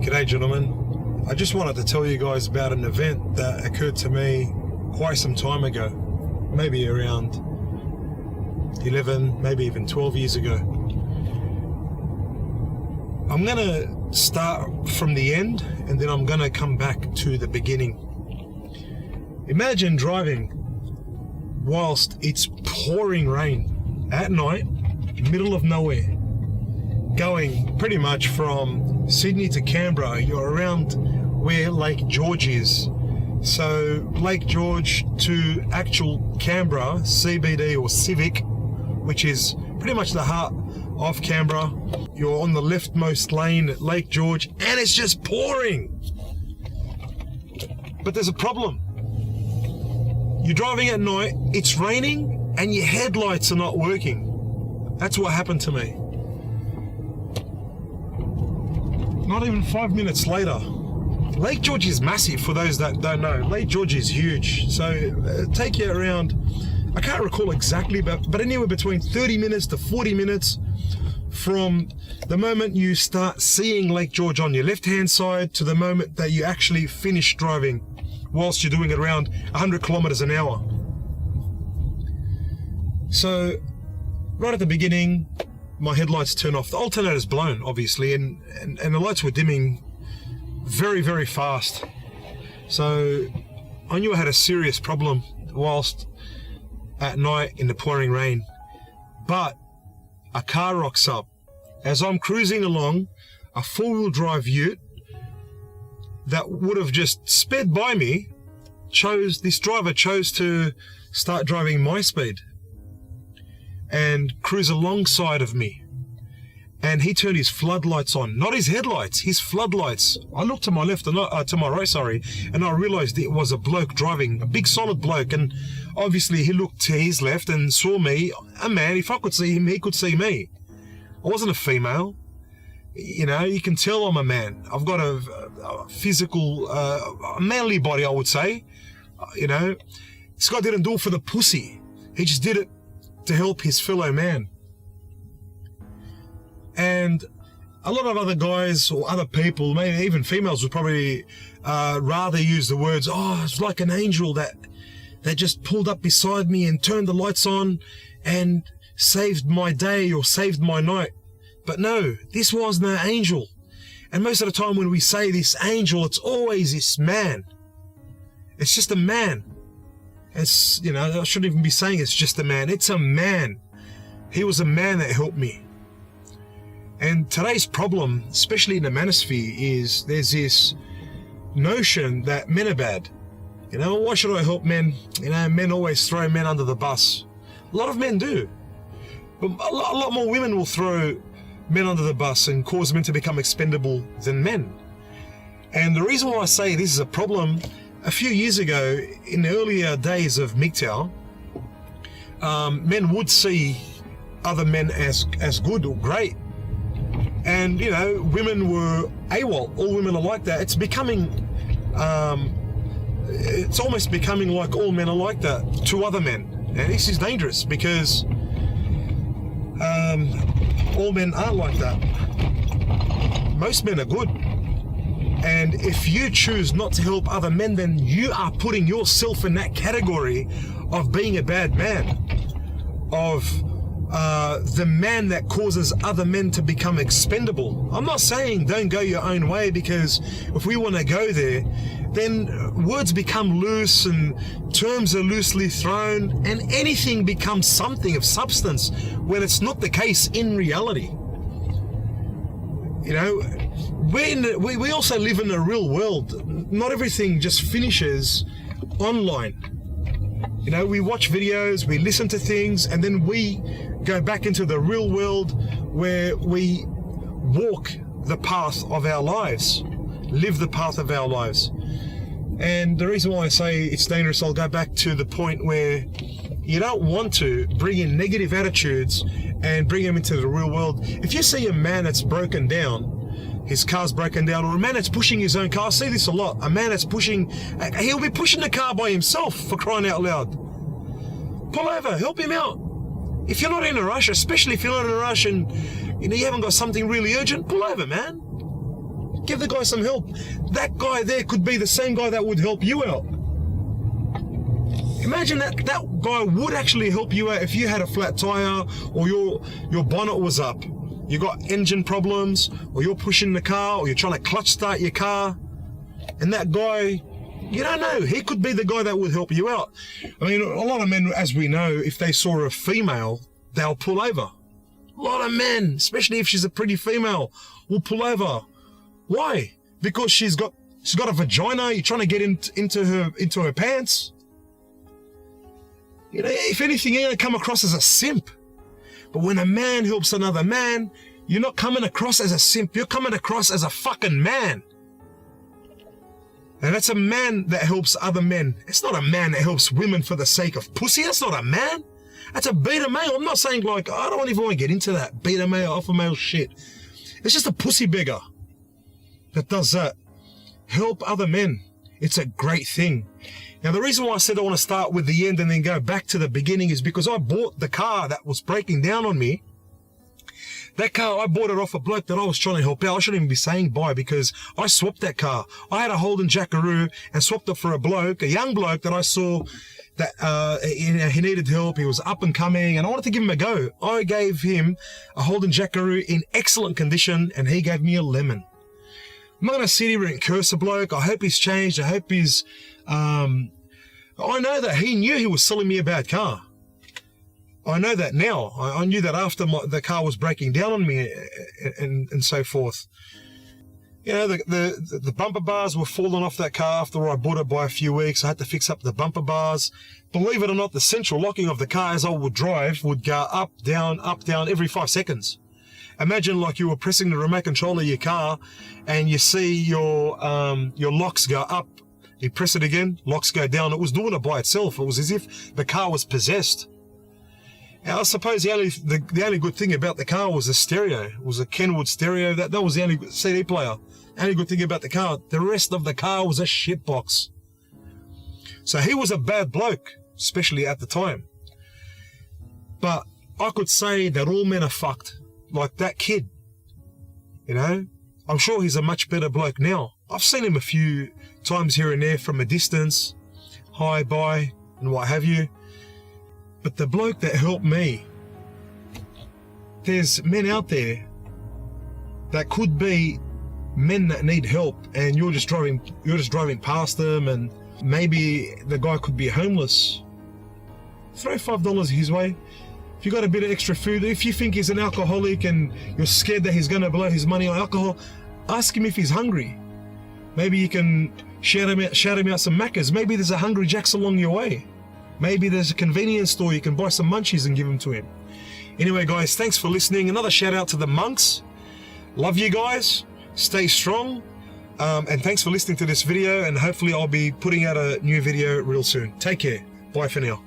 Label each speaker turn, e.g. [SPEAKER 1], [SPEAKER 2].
[SPEAKER 1] G'day gentlemen, I just wanted to tell you guys about an event that occurred to me quite some time ago, maybe around 11, maybe even 12 years ago. I'm going to start from the end and then I'm going to come back to the beginning. Imagine driving whilst it's pouring rain at night, middle of nowhere, going pretty much from Sydney to Canberra. You're around where Lake George is. So Lake George to actual Canberra, CBD or Civic, which is pretty much the heart of Canberra. You're on the leftmost lane at Lake George and it's just pouring. But there's a problem. You're driving at night, it's raining, and your headlights are not working. That's what happened to me. Not even 5 minutes later. Lake George is massive, for those that don't know. Lake George is huge. So take you around, I can't recall exactly, but anywhere between 30 minutes to 40 minutes from the moment you start seeing Lake George on your left-hand side to the moment that you actually finish driving, whilst you're doing it around 100 kilometers an hour. So right at the beginning, my headlights turn off. The alternator's blown, obviously, and the lights were dimming very, very fast. So I knew I had a serious problem whilst at night in the pouring rain. But a car rocks up. As I'm cruising along, a four-wheel drive ute that would have just sped by me, this driver chose to start driving my speed and cruise alongside of me. And he turned his floodlights on, not his headlights, his floodlights. I looked to my left, to my right, and I realized it was a bloke driving, a big solid bloke. And obviously he looked to his left and saw me, a man. If I could see him, he could see me. I wasn't a female. You know, you can tell I'm a man. I've got a physical, a manly body, I would say. You know, this guy didn't do it for the pussy. He just did it to help his fellow man. And a lot of other guys or other people, maybe even females, would probably rather use the words, "Oh, it's like an angel that just pulled up beside me and turned the lights on and saved my day or saved my night." But no, this was no angel. And most of the time when we say this angel, it's always this man. It's just a man. It's, you know, I shouldn't even be saying it's just a man. It's a man. He was a man that helped me. And today's problem, especially in the manosphere, is there's this notion that men are bad. You know, why should I help men? You know, men always throw men under the bus. A lot of men do. But a lot more women will throw men under the bus and cause men to become expendable than men. And the reason why I say this is a problem, a few years ago, in the earlier days of MGTOW, men would see other men as good or great. And, you know, women were AWOL. All women are like that. It's becoming, it's almost becoming like all men are like that to other men. And this is dangerous because all men aren't like that. Most men are good. And if you choose not to help other men, then you are putting yourself in that category of being a bad man, of the man that causes other men to become expendable. I'm not saying don't go your own way, because if we want to go there, then words become loose and terms are loosely thrown and anything becomes something of substance when it's not the case in reality. You know, we also live in a real world. Not everything just finishes online. You know, we watch videos, we listen to things, and then we go back into the real world where we walk the path of our lives, live the path of our lives. And the reason why I say it's dangerous, I'll go back to the point where you don't want to bring in negative attitudes and bring them into the real world. If you see a man that's broken down, his car's broken down, or a man that's pushing his own car, I see this a lot, a man that's pushing, he'll be pushing the car by himself, for crying out loud. Pull over, help him out. If you're not in a rush, especially if you're not in a rush and you know you haven't got something really urgent, pull over, man. Give the guy some help. That guy there could be the same guy that would help you out. Imagine that guy would actually help you out if you had a flat tire, or your bonnet was up. You got engine problems, or you're pushing the car, or you're trying to clutch start your car. And that guy, you don't know, he could be the guy that would help you out. I mean, a lot of men, as we know, if they saw a female, they'll pull over. A lot of men, especially if she's a pretty female, will pull over. Why? Because she's got a vagina. You're trying to get into her pants. You know, if anything, you're gonna come across as a simp. But when a man helps another man, you're not coming across as a simp. You're coming across as a fucking man. And that's a man that helps other men. It's not a man that helps women for the sake of pussy. That's not a man. That's a beta male. I'm not saying, like, I don't even want to get into that beta male, alpha male shit. It's just a pussy beggar that does that. Help other men. It's a great thing. Now, the reason why I said I want to start with the end and then go back to the beginning is because I bought the car that was breaking down on me. That car, I bought it off a bloke that I was trying to help out. I shouldn't even be saying buy, because I swapped that car. I had a Holden Jackaroo and swapped it for a bloke, a young bloke that I saw that he needed help. He was up and coming, and I wanted to give him a go. I gave him a Holden Jackaroo in excellent condition, and he gave me a lemon. I'm not going to sit here and curse a bloke. I hope he's changed. I hope he's... I know that he knew he was selling me a bad car. I know that now. I knew that after the car was breaking down on me and so forth. You know, the bumper bars were falling off that car after I bought it by a few weeks. I had to fix up the bumper bars. Believe it or not, the central locking of the car as I would drive would go up, down, every 5 seconds. Imagine like you were pressing the remote control of your car and you see your locks go up. You press it again, locks go down. It was doing it by itself. It was as if the car was possessed. And I suppose the only good thing about the car was the stereo. It was a Kenwood stereo. That was the only CD player. The only good thing about the car. The rest of the car was a shitbox. So he was a bad bloke, especially at the time. But I could say that all men are fucked. Like that kid. You know? I'm sure he's a much better bloke now. I've seen him a few times here and there from a distance. Hi, bye, and what have you. But the bloke that helped me, there's men out there that could be men that need help, and you're just driving past them, and maybe the guy could be homeless. Throw $5 his way. If you got a bit of extra food, if you think he's an alcoholic and you're scared that he's going to blow his money on alcohol, ask him if he's hungry. Maybe you can shout him out some Maccas. Maybe there's a Hungry Jack's along your way. Maybe there's a convenience store you can buy some munchies and give them to him. Anyway, guys, thanks for listening. Another shout out to the monks. Love you guys. Stay strong. And thanks for listening to this video. And hopefully I'll be putting out a new video real soon. Take care. Bye for now.